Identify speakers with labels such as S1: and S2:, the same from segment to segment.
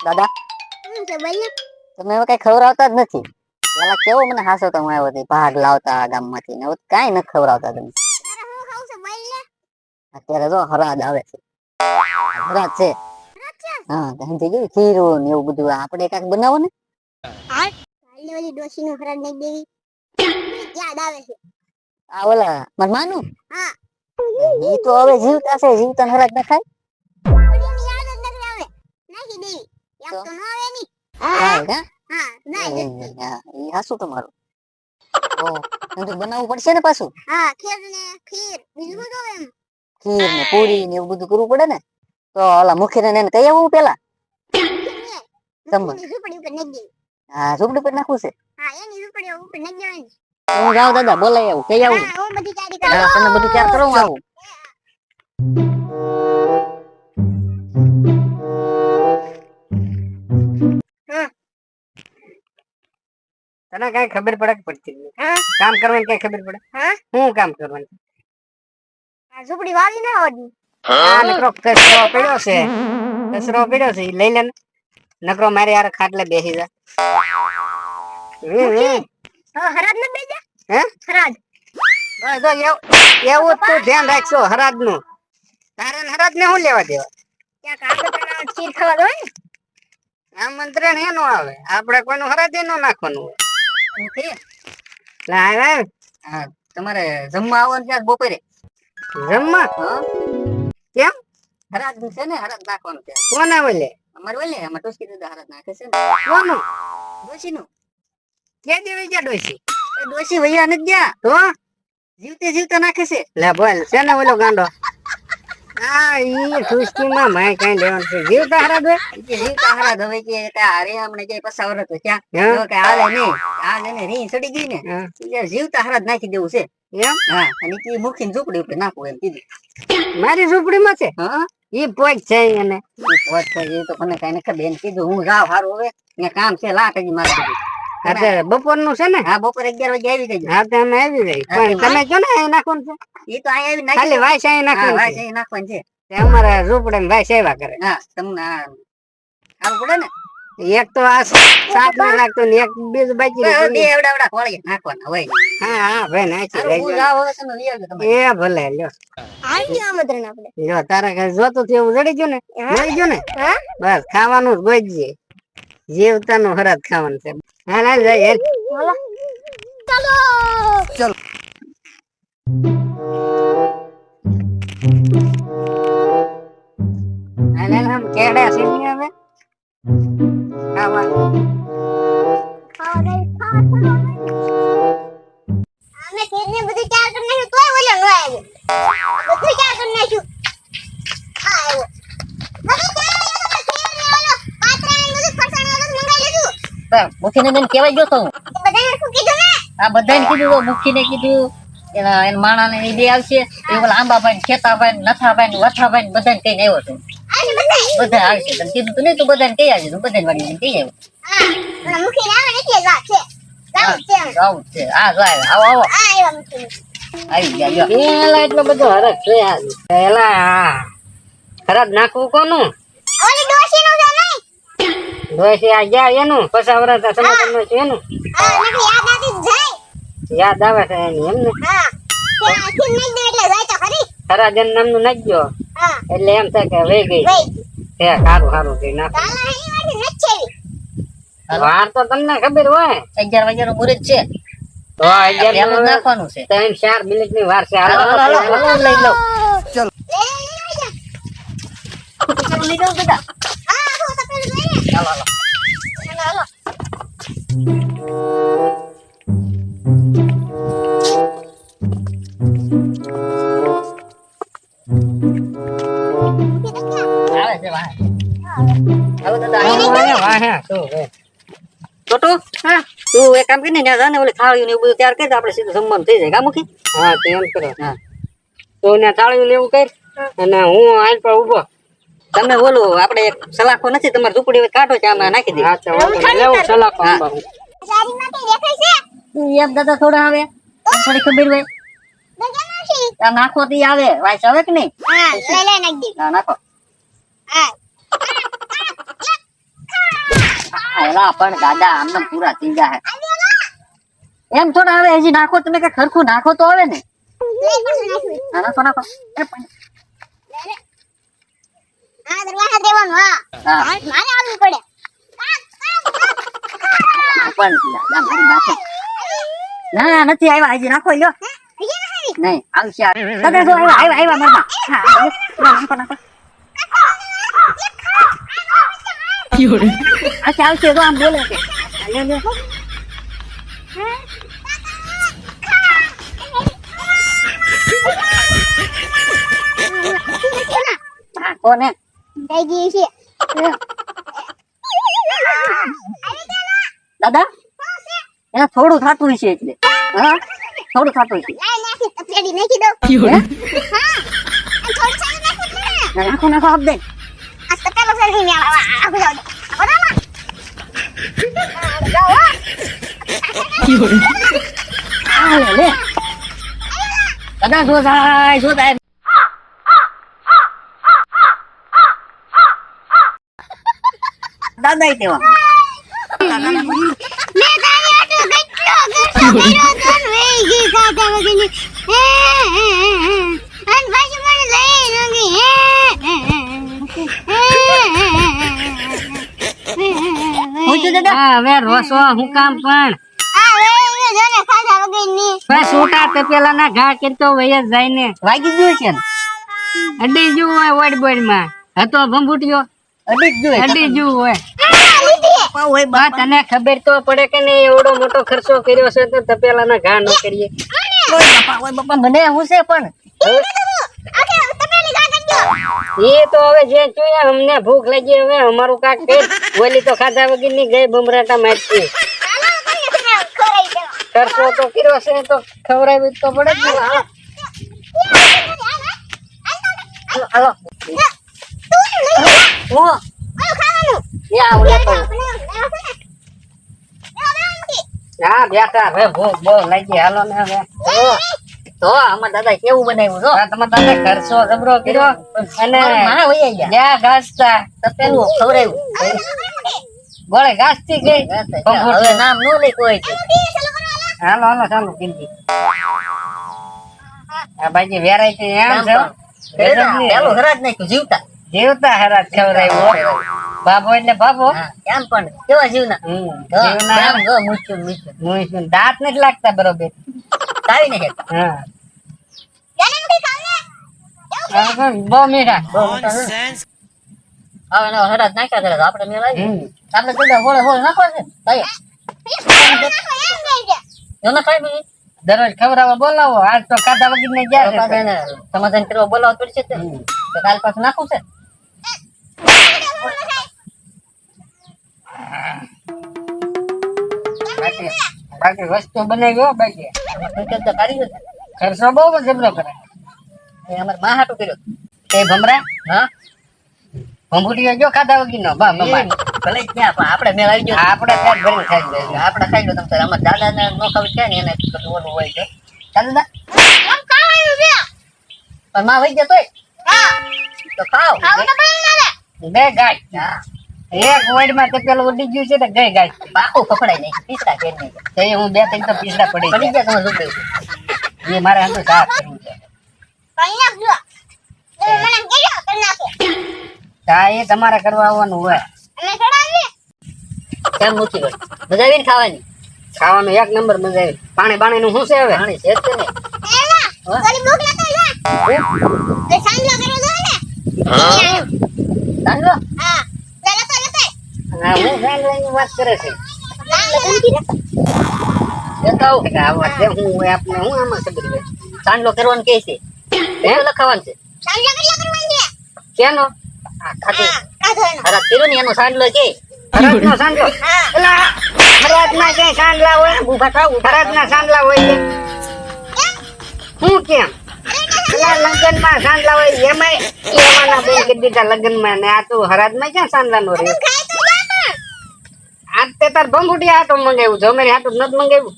S1: દાદા તમે હવે કઈ ખવડાવતા જ નથી. પેલા કેવો મને હાસો તો આવ્યો હતો ભાગ લાવતા ગામમાંથી ને કઈ નથી ખવડાવતા તમે. અત્યારે તો હરાજ આવે છે. હરાજ છે. હા થઈ ગયું ખીરું ને એવું બધું આપણે કાંઈક બનાવો ને.
S2: ડોશી નું હરાજ નહીં દેવી યાદ આવે છે.
S1: આ ઓલા માનું ઈ તો હવે જીવતા છે, જીવતા હરાજ ન ખાય. તમારું બનાવવું પડશે ને પાછું. ખીર ને પૂરી ને એવું બધું કરવું પડે ને. તો ઓલા મુખી ને કહી આવું પેલા. હા ઝૂંપડી પર નાખવું છે. હું જાઉં દાદા બોલાય આવું કઈ આવું. તમે બધું તૈયાર કરો હું આવું.
S3: તને કઈ ખબર પડે કે પડતી કામ કરવાની કઈ ખબર પડે? હું કામ કરવાનું?
S2: ઝૂંપડી વાળી ના આવડતી.
S3: નકરો કચરો પડ્યો છે, કચરો પડ્યો છે, લઈ લે. નકરો મારી યાર ખાટલે બેસી જા.
S2: હરાજ ન બેજા હે હરાજ.
S3: એવું તું ધ્યાન રાખશો હરાજ નું. તારે હરાજ ને શું લેવા દેવા?
S2: ખીર ખાવા દો ને.
S3: આમંત્રણ એનું આવે, આપડે કોઈનું હરાજ ન નાખવાનું હોય.
S1: તમારે જમવા આવવાનું ત્યાં બપોરે
S3: જમવા કેમ?
S1: હરાજ છે ને હરાજ નાખવાનું છે.
S3: કોને ઓલે?
S1: અમારે ઓલે અમાર ટોસકી દાદા હરાજ નાખે છે.
S3: કોનું?
S1: ડોશી નું.
S3: કે દેવી ગયા ડોશી?
S1: એ ડોશી વૈયા નથી ગયા
S3: તો
S1: જીવતે જીવતા નાખે છે.
S3: લે બોલ છે ને ઓલો ગાંડો. હા ઈ ટોસકી માં માય કઈ લેવાનું છે. જીવતા હરાજ હોય
S1: જીવતા હરાજ હવે કે અરે હમણે કે પસાવર હતો ક્યાં કે આવે નહીં આજ એને રી ચડી ગઈ ને જીવતા હરાજ નાખી દેવું છે
S3: એમ.
S1: હા અને કે મુખી ની ઝૂંપડી ઉપર નાખવું એમ કીધું.
S3: મારી ઝૂંપડી માં છે.
S1: હા
S3: ઈ પોચ છે એને
S1: એ તો મને કઈ ખબર એમ કીધું. હું જાવ હારું હવે ને કામ છે લાટ હજી મારે બધું.
S3: અત્યારે બપોર નું છે ને?
S1: હા બપોરે 11 વાગે આવી જજો.
S3: હા તો અમે આવી જઈ પણ તમે જો ને અહીં નાખવાનું છે.
S1: એ તો અહીં આવી
S3: ખાલી વાયસ અહીં નાખવાનું છે.
S1: નાખવાનું છે.
S3: અમારા ઝૂંપડે ને વાયસ આવ્યા કરે.
S1: હા તમને સારું પડે ને.
S3: એક તો આ સાત ને લાગતો ને એક બીજું બાકી
S1: એવડા કોળિયા નાખવાના હોય.
S3: હા હા ભાઈ નાખી દેજો. એ ભલે લ્યો
S2: આમંત્રણ આપણે.
S3: જો તારા જોતું એવું જડી ગયું ને મળી ગયું ને બસ ખાવાનું જ ગોજે. જીવતા નું હરાજ ખાવાનું છે. હાલ હાલ જાય
S2: ચાલો
S1: ચલો.
S3: હાલ હાલ આમ કેડા છે ને હવે ખાવા
S2: અમે ખીરને બધું ચાર કરી નાખ્યું તોય ઓલો ન આવ્યો. બધું ચાર કરી નાખ્યું. આ આવ્યો.
S1: મુખી ને કેવાય ગયો તો હું.
S2: બધાને શું કીધું ને?
S1: આ બધાને કીધું મુખી ને કીધું એના માણા ને એ બે આવશે એ ઓલા આંબાભાઈ ખેતાભાઈ નથાભાઈ વથાભાઈ બધાને કઈને આવ્યો હતો. બધા આવશે તમે કીધું તું ને તું બધાને કઈ આવજે તું બધાને વાળી કઈ આવ્યો.
S2: હા મુખી ને આવે ને એટલે વાત છે.
S1: આવું છે આ જો આવો આવો
S2: આવ્યો મુખી.
S1: આવી ગયા
S3: પેલા એટલો બધો હરખ છે. પેલા હરખ નાખવું કોનું?
S2: ઓલી ડોશી નું છે નહીં.
S3: ડોશી આ ગયા એનું પસાવરા સમાધાન નું છે એનું.
S2: હા નકરી યાદ આવતી જાય.
S3: યાદ આવે છે એની એમ ને.
S2: હા કે ખીર નહીં દે એટલે જાય તો ખરી.
S3: હરાજન નામનું નાખજો
S2: હા
S3: એટલે એમ થાય કે વહી ગઈ. હે સારું સારું કઈ નાખ.
S2: કાલા અહીં વાળી નચેવી.
S3: વાર તો તમને ખબર હોય
S1: 11 વાગ્યાનો મુહૂર્ત છે
S3: તો 11
S1: નાખવાનું છે.
S3: 3-4 મિનિટ ની વાર છે.
S1: હાલો લઈ લો ચલો લઈ લો બેટા.
S2: હા હું તો પેલું લઈને.
S1: હાલો હાલો
S2: હાલો
S1: આવે છે વાહ હાલો દાદા
S3: વાહ શું હે
S1: છોટુ હા તું એક કામ કરીને ત્યાં જા ને ઓલી થાળીઓ ને એવું બધું તૈયાર કરી દે આપણે સીધું જમવાનું થઈ જાય કા મુખી.
S3: હા તો એમ કરો.
S1: હા
S3: તો ને થાળીયું લેવું કર અને હું આઈ પર ઉભો.
S1: તમે બોલો આપણે એક સલાખો નથી તમારે ઝૂંપડી કાઢો છે આમાં નાખી દે.
S3: હા તો લેવું સલાકો આંબા.
S2: સારી માં કઈ દેખાય છે?
S1: તું એક દાદા થોડા આવે થોડી ખબર હોય
S2: દગા નથી.
S1: આ નાખો તી આવે વાઈસ આવે કે નહીં?
S2: હા લઈ નાખ દે.
S1: ના નાખો
S2: હા
S1: એલા પણ દાદા આમને પૂરા થઈ જાય એમ થોડા આવે હજી નાખો તમે કે ખરખું નાખો તો આવે ને નાખો નાખો એ પણ
S2: આ દરવાજા દેવાનું હા
S1: હા
S2: મારે આવવું પડે
S1: પણ દાદા મારી બાતે ના નથી આવ્યા હજી નાખો લ્યો નહીં આવશે દાદા જો આવ્યા મારા હા નાખો નાખો અચ્છા આવશે તો આમ બોલે છે કોને
S2: થઈ ગઈ છે
S1: દાદા એને થોડું થતું છે એટલે હા થોડું થતું છે
S2: લાઈ નાખી તપેડી નાખી દો
S1: હે?
S2: હા આ થોડું સારું નાખો ને
S1: નાખો નાખો આપ દે
S2: આ તપેલો સરી મે આખું જાવ દે બરાબર જાઓ
S1: આ લે લે દાદા જો જાય દાદા તેવા
S2: મે તારી આટો ગટ્ટો કર્યો તન વેઈ ગઈ ખાતા વગરની અન પાછી મને લઈ નંગી
S1: પૂછો દાદા
S3: હા હવે રોસો હું કામ પણ
S2: આ વેઈ જોને ખાતા વગરની
S3: બસ છોટા તપેલા ના ઘા કરતો વય જ જાય ને
S1: વાગી ગયું છે ને
S3: અડી જુ હોય વડ બોડ માં હતો ભંભૂટિયો
S1: અડી જ ગયું
S3: અડી જુ હોય
S1: હોય
S3: બા તને ખબર તો પડે કે નહીં એવડો મોટો ખર્ચો કર્યો છે તો તપેલા ના ઘા ન કરીએ
S1: ઓય બાપા મને હું છે પણ
S2: ઓકે તપેલી ગા કરજો
S3: એ તો હવે જે જોયા અમને ભૂખ લાગી હવે અમારું કાક પેટ ઓલી તો ખાધા વગર ની ગઈ ભમરાટા મારતી
S2: હાલો તમને ખોરાઈ દેવા
S3: ખર્ચો તો કર્યો છે તો ખવડાવી તો પડે જ ને
S1: હાલો હું યા ઓલે તો
S3: હા બેટા હવે ભૂખ બહુ લાગી હાલો ને હવે
S1: તો આમાં દાદા કેવું બનાવ્યું છો
S3: આ તમારે તારે ખર્ચો જબરો કર્યો અને
S1: મારા વહી ગયા
S3: જ્યાં ઘાસતા
S1: તપેલું ખવડાવ્યું
S3: ગોળે ઘાસતી ગઈ
S1: હવે નામ નો લે કોઈ
S3: હાલો હાલો ચાલો કિંમતી આ બાકી વેરાયટી એમ છે
S1: પેલું હરાજ નાખ્યું જીવતા
S3: જીવતા હરાજ ખવડાવ્યો બાબો એટલે બાબો
S1: એમ પણ કેવા જીવના
S3: જીવના
S1: એમ જો મૂછું મૂછું
S3: દાંત નથી લાગતા બરોબર
S1: કાવી ને હેત
S3: હા બહુ મીઠા
S1: હવે એનો હરાજ નાખ્યા કરે તો આપણે મેળ આવી આપણે સીધા હોળે હોળે નાખવા છે ભાઈ જો ના ખાઈ બી
S3: દરરોજ ખવડાવવા બોલાવો આજ તો ખાધા વગર ને ગયા છે
S1: સમાધાન કરવા બોલાવવા પડશે તો કાલ પાછું નાખવું છે
S3: બાકી વસ્તુ બનાવ્યો બાકી
S1: કાઢી
S3: ખર્ચો બહુ જબરો કરે
S1: એ અમારે માં હાટું કર્યો
S3: એ ભમરા
S1: હા
S3: ભંભૂટીઓ જો ખાધા વગર નો બા મમ્મા
S1: ભલે ક્યાં પણ આપણે મેળ આવી ગયો
S3: આપણે પેટ ભરીને ખાઈ લઈએ
S1: આપણે ખાઈ લો તમે અમારા દાદા ને નો ખાવી છે ને એને કશું ઓલું હોય છે ચાલ દાદા પણ માં વહી જતો તો ખાવ
S3: બે ગાય એક વડ માં પેલું ઉડી ગયું છે તો ગઈ ગાય
S1: પાકું પકડાય નહીં પીસરા કે નહીં
S3: તો એ હું બે ત્રણ તો પીસડા પડી
S1: પડી ગયા તમે શું કહ્યું
S3: એ મારે અંદર સાફ કરવું છે હા એ તમારે કરવા આવવાનું હોય
S1: કેમ નથી હોય મજા આવી ને ખાવાની
S3: ખાવાનું એક નંબર મજા આવી પાણી બાણી નું શું છે હવે
S1: પાણી છે જ તે ને ચાલો
S3: હા હું ફેમિલી વાત કરે છે
S1: બતાવો
S3: આ વાત છે હું આપને હું આમાં ખબર હોય
S1: ચાંદલો કરવાનું કે છે એ લખાવાનું છે
S3: કેનો
S1: હરાજ કર્યો ને એનો ચાંદલો કે
S3: હરાજનો સાંડલો એલા હરાજના કે સાંડલા હોય
S1: ઊભા થાવ
S3: હરાજના સાંડલા હોય છે હું કેમ પેલા લગ્નમાં સાંડલા હોય એમાંય એમાંના બેન કરી દીધા લગ્નમાં ને આ તો હરાજમાં ક્યાં સાંડલાનો રહ્યો આ તે તાર ભંભૂટી હાટો મંગાવ્યું જો મેરી હાટો નથી મંગાવ્યું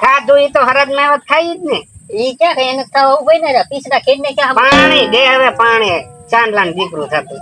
S3: ખાધું એ તો હરાજમાં આવત ખાઈ જ ને
S1: ઈ ક્યાં કઈ એને ખાવા ઉભી ને પીસડા ખેડ ને ક્યાં
S3: પાણી દે હવે પાણી ચાંદલા ને દીકરું થતું